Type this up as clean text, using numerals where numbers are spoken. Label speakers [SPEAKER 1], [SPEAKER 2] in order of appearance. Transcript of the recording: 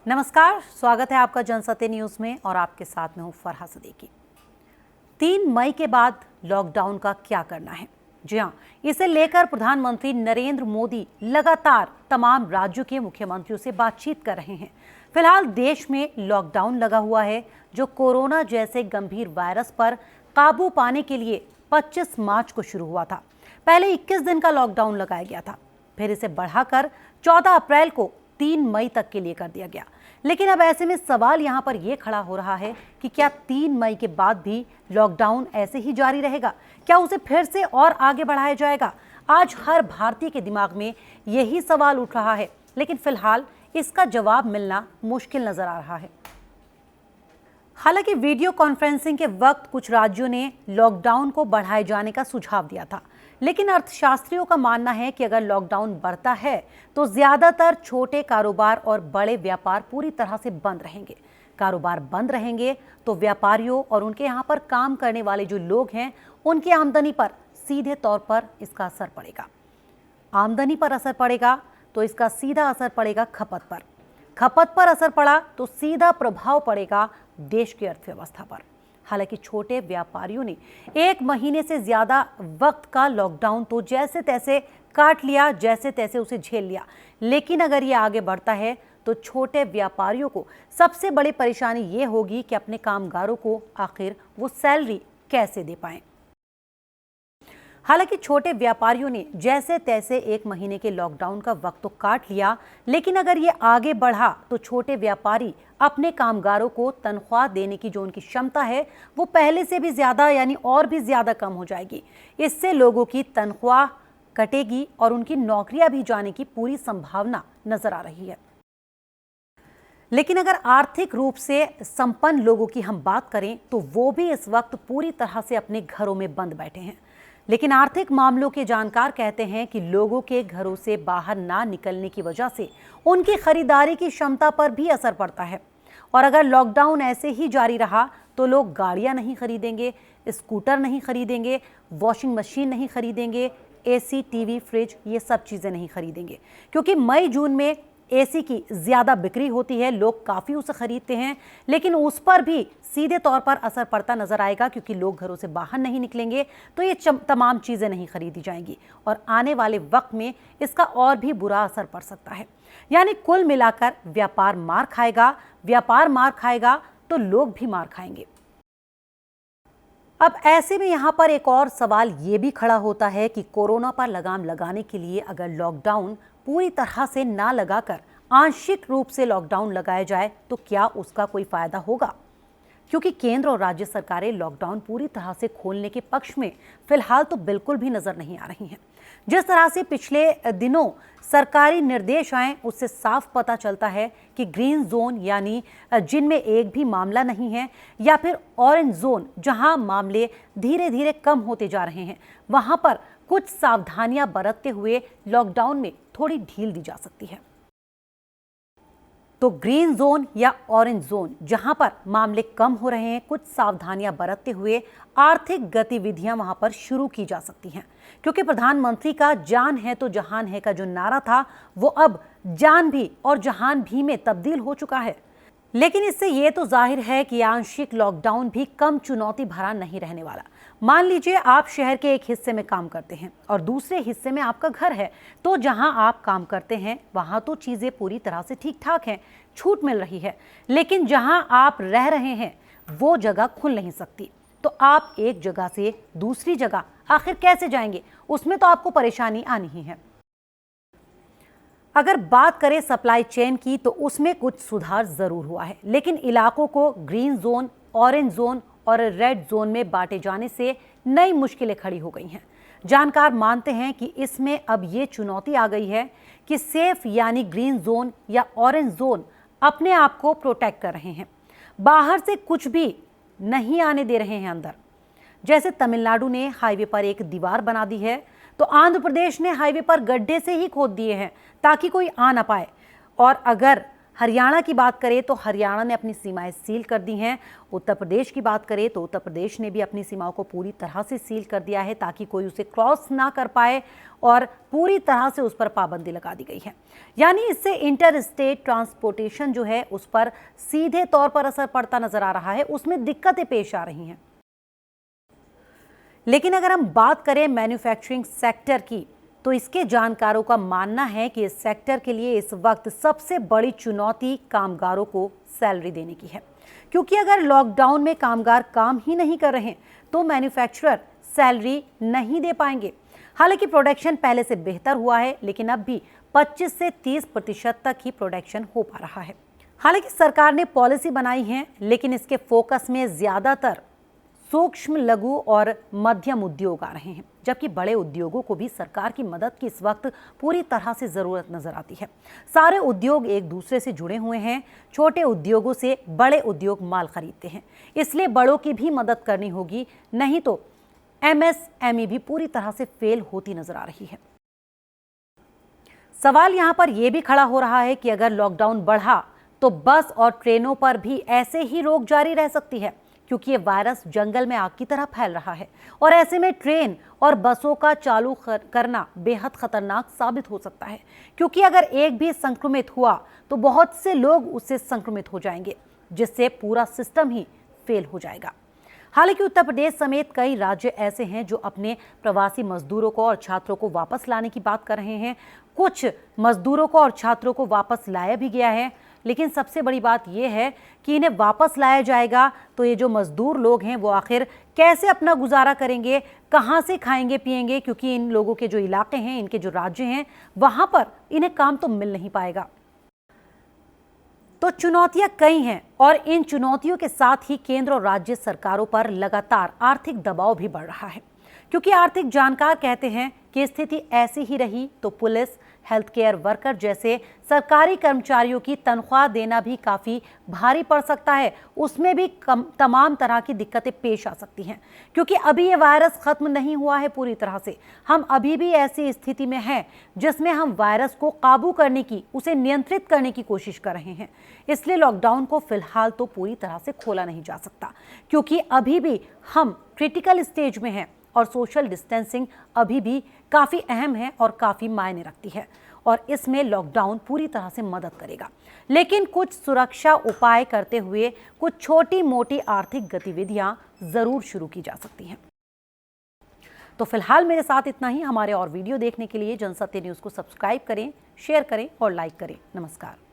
[SPEAKER 1] नमस्कार, स्वागत है आपका जनसत्य न्यूज में और आपके साथ में हूं फरहा सदीकी। 3 मई के बाद लॉकडाउन का क्या करना है? जी हां, इसे लेकर प्रधानमंत्री नरेंद्र मोदी लगातार तमाम राज्यों के मुख्यमंत्रियों से बातचीत कर रहे हैं। फिलहाल देश में लॉकडाउन लगा हुआ है, जो कोरोना जैसे गंभीर वायरस पर काबू पाने के लिए 25 मार्च को शुरू हुआ था। पहले 21 दिन का लॉकडाउन लगाया गया था, फिर इसे बढ़ाकर 14 अप्रैल को 3 मई तक के लिए कर दिया गया। लेकिन अब ऐसे में सवाल यहाँ पर यह खड़ा हो रहा है कि क्या 3 मई के बाद भी लॉकडाउन ऐसे ही जारी रहेगा? क्या उसे फिर से और आगे बढ़ाया जाएगा? आज हर भारतीय के दिमाग में यही सवाल उठ रहा है, लेकिन फिलहाल इसका जवाब मिलना मुश्किल नजर आ रहा है। हालांकि वीडियो कॉन्फ्रेंसिंग के वक्त कुछ राज्यों ने लॉकडाउन को बढ़ाए जाने का सुझाव दिया था, लेकिन अर्थशास्त्रियों का मानना है कि अगर लॉकडाउन बढ़ता है तो ज्यादातर छोटे कारोबार और बड़े व्यापार पूरी तरह से बंद रहेंगे। कारोबार बंद रहेंगे तो व्यापारियों और उनके यहाँ पर काम करने वाले जो लोग हैं, उनकी आमदनी पर सीधे तौर पर इसका असर पड़ेगा। आमदनी पर असर पड़ेगा तो इसका सीधा असर पड़ेगा खपत पर। खपत पर असर पड़ा तो सीधा प्रभाव पड़ेगा देश की अर्थव्यवस्था पर। हालांकि छोटे व्यापारियों ने 1 महीने से ज्यादा वक्त का लॉकडाउन तो जैसे तैसे काट लिया, जैसे तैसे उसे झेल लिया। लेकिन अगर ये आगे बढ़ता है तो छोटे व्यापारियों को सबसे बड़ी परेशानी ये होगी कि अपने कामगारों को आखिर वो सैलरी कैसे दे पाएं। हालांकि छोटे व्यापारियों ने जैसे तैसे 1 महीने के लॉकडाउन का वक्त तो काट लिया, लेकिन अगर ये आगे बढ़ा तो छोटे व्यापारी अपने कामगारों को तनख्वाह देने की जो उनकी क्षमता है वो पहले से भी ज्यादा यानी और भी ज्यादा कम हो जाएगी। इससे लोगों की तनख्वाह कटेगी और उनकी नौकरियां भी जाने की पूरी संभावना नजर आ रही है। लेकिन अगर आर्थिक रूप से संपन्न लोगों की हम बात करें तो वो भी इस वक्त पूरी तरह से अपने घरों में बंद बैठे हैं। लेकिन आर्थिक मामलों के जानकार कहते हैं कि लोगों के घरों से बाहर ना निकलने की वजह से उनकी खरीदारी की क्षमता पर भी असर पड़ता है। और अगर लॉकडाउन ऐसे ही जारी रहा तो लोग गाड़ियां नहीं खरीदेंगे, स्कूटर नहीं खरीदेंगे, वॉशिंग मशीन नहीं खरीदेंगे, एसी, टीवी, फ्रिज, ये सब चीज़ें नहीं खरीदेंगे, क्योंकि मई जून में एसी की ज़्यादा बिक्री होती है, लोग काफ़ी उसे खरीदते हैं। लेकिन उस पर भी सीधे तौर पर असर पड़ता नजर आएगा, क्योंकि लोग घरों से बाहर नहीं निकलेंगे तो ये तमाम चीज़ें नहीं खरीदी जाएंगी और आने वाले वक्त में इसका और भी बुरा असर पड़ सकता है। यानी कुल मिलाकर व्यापार मार खाएगा, व्यापार मार खाएगा तो लोग भी मार खाएंगे। अब ऐसे में यहाँ पर एक और सवाल ये भी खड़ा होता है कि कोरोना पर लगाम लगाने के लिए अगर लॉकडाउन पूरी तरह से ना लगाकर आंशिक रूप से लॉकडाउन लगाया जाए तो क्या उसका कोई फायदा होगा? क्योंकि केंद्र और राज्य सरकारें लॉकडाउन पूरी तरह से खोलने के पक्ष में फिलहाल तो बिल्कुल भी नजर नहीं आ रही हैं। जिस तरह से पिछले दिनों सरकारी निर्देश आए उससे साफ पता चलता है कि ग्रीन जोन यानी जिनमें एक भी मामला नहीं है, या फिर ऑरेंज जोन जहां मामले धीरे धीरे कम होते जा रहे हैं, वहां पर कुछ सावधानियां बरतते हुए लॉकडाउन में थोड़ी ढील दी जा सकती है। तो ग्रीन जोन या ऑरेंज जोन जहां पर मामले कम हो रहे हैं, कुछ सावधानियां बरतते हुए आर्थिक गतिविधियां वहां पर शुरू की जा सकती हैं, क्योंकि प्रधानमंत्री का जान है तो जहान है का जो नारा था वो अब जान भी और जहान भी में तब्दील हो चुका है। लेकिन इससे ये तो जाहिर है कि आंशिक लॉकडाउन भी कम चुनौती भरा नहीं रहने वाला। मान लीजिए आप शहर के एक हिस्से में काम करते हैं और दूसरे हिस्से में आपका घर है, तो जहां आप काम करते हैं वहां तो चीजें पूरी तरह से ठीक ठाक हैं, छूट मिल रही है। लेकिन जहां आप रह रहे हैं वो जगह खुल नहीं सकती, तो आप एक जगह से दूसरी जगह आखिर कैसे जाएंगे? उसमें तो आपको परेशानी आनी ही है। अगर बात करें सप्लाई चेन की तो उसमें कुछ सुधार जरूर हुआ है, लेकिन इलाकों को ग्रीन जोन, ऑरेंज जोन और रेड जोन में बांटे जाने से नई मुश्किलें खड़ी हो गई हैं। जानकार मानते हैं कि इसमें अब ये चुनौती आ गई है कि सेफ यानी ग्रीन जोन या ऑरेंज जोन अपने आप को प्रोटेक्ट कर रहे हैं, बाहर से कुछ भी नहीं आने दे रहे हैं अंदर। जैसे तमिलनाडु ने हाईवे पर एक दीवार बना दी है, तो आंध्र प्रदेश ने हाईवे पर गड्ढे से ही खोद दिए हैं ताकि कोई आ ना पाए। और अगर हरियाणा की बात करें तो हरियाणा ने अपनी सीमाएं सील कर दी हैं। उत्तर प्रदेश की बात करें तो उत्तर प्रदेश ने भी अपनी सीमाओं को पूरी तरह से सील कर दिया है ताकि कोई उसे क्रॉस ना कर पाए और पूरी तरह से उस पर पाबंदी लगा दी गई है। यानी इससे इंटर स्टेट ट्रांसपोर्टेशन जो है उस पर सीधे तौर पर असर पड़ता नजर आ रहा है, उसमें दिक्कतें पेश आ रही हैं। लेकिन अगर हम बात करें मैन्युफैक्चरिंग सेक्टर की तो इसके जानकारों का मानना है कि इस सेक्टर के लिए इस वक्त सबसे बड़ी चुनौती कामगारों को सैलरी देने की है, क्योंकि अगर लॉकडाउन में कामगार काम ही नहीं कर रहे तो मैन्युफैक्चरर सैलरी नहीं दे पाएंगे। हालांकि प्रोडक्शन पहले से बेहतर हुआ है, लेकिन अब भी 25 से 30% तक ही प्रोडक्शन हो पा रहा है। हालांकि सरकार ने पॉलिसी बनाई है, लेकिन इसके फोकस में ज्यादातर सूक्ष्म, लघु और मध्यम उद्योग आ रहे हैं, जबकि बड़े उद्योगों को भी सरकार की मदद की इस वक्त पूरी तरह से जरूरत नजर आती है। सारे उद्योग एक दूसरे से जुड़े हुए हैं। छोटे उद्योगों से बड़े उद्योग माल खरीदते हैं, इसलिए बड़ों की भी मदद करनी होगी, नहीं तो एमएसएमई भी पूरी तरह से फेल होती नजर आ रही है। सवाल यहां पर यह भी खड़ा हो रहा है कि अगर लॉकडाउन बढ़ा तो बस और ट्रेनों पर भी ऐसे ही रोक जारी रह सकती है, क्योंकि ये वायरस जंगल में आग की तरह फैल रहा है और ऐसे में ट्रेन और बसों का चालू करना बेहद खतरनाक साबित हो सकता है, क्योंकि अगर एक भी संक्रमित हुआ तो बहुत से लोग उससे संक्रमित हो जाएंगे, जिससे पूरा सिस्टम ही फेल हो जाएगा। हालांकि उत्तर प्रदेश समेत कई राज्य ऐसे हैं जो अपने प्रवासी मजदूरों को और छात्रों को वापस लाने की बात कर रहे हैं। कुछ मजदूरों को और छात्रों को वापस लाया भी गया है, लेकिन सबसे बड़ी बात यह है कि इन्हें वापस लाया जाएगा तो ये जो मजदूर लोग हैं वो आखिर कैसे अपना गुजारा करेंगे, कहां से खाएंगे पिएंगे, क्योंकि इन लोगों के जो इलाके हैं, इनके जो राज्य हैं, वहां पर इन्हें काम तो मिल नहीं पाएगा। तो चुनौतियां कई हैं और इन चुनौतियों के साथ ही केंद्र और राज्य सरकारों पर लगातार आर्थिक दबाव भी बढ़ रहा है, क्योंकि आर्थिक जानकार कहते हैं कि स्थिति ऐसी ही रही तो पुलिस, हेल्थ केयर वर्कर जैसे सरकारी कर्मचारियों की तनख्वाह देना भी काफ़ी भारी पड़ सकता है। उसमें भी तमाम तरह की दिक्कतें पेश आ सकती हैं, क्योंकि अभी ये वायरस ख़त्म नहीं हुआ है पूरी तरह से। हम अभी भी ऐसी स्थिति में हैं जिसमें हम वायरस को काबू करने की, उसे नियंत्रित करने की कोशिश कर रहे हैं। इसलिए लॉकडाउन को फिलहाल तो पूरी तरह से खोला नहीं जा सकता, क्योंकि अभी भी हम क्रिटिकल स्टेज में हैं और सोशल डिस्टेंसिंग अभी भी काफ़ी अहम है और काफ़ी मायने रखती है, और इसमें लॉकडाउन पूरी तरह से मदद करेगा। लेकिन कुछ सुरक्षा उपाय करते हुए कुछ छोटी मोटी आर्थिक गतिविधियां जरूर शुरू की जा सकती हैं। तो फिलहाल मेरे साथ इतना ही। हमारे और वीडियो देखने के लिए जनसत्य न्यूज़ को सब्सक्राइब करें, शेयर करें और लाइक करें। नमस्कार।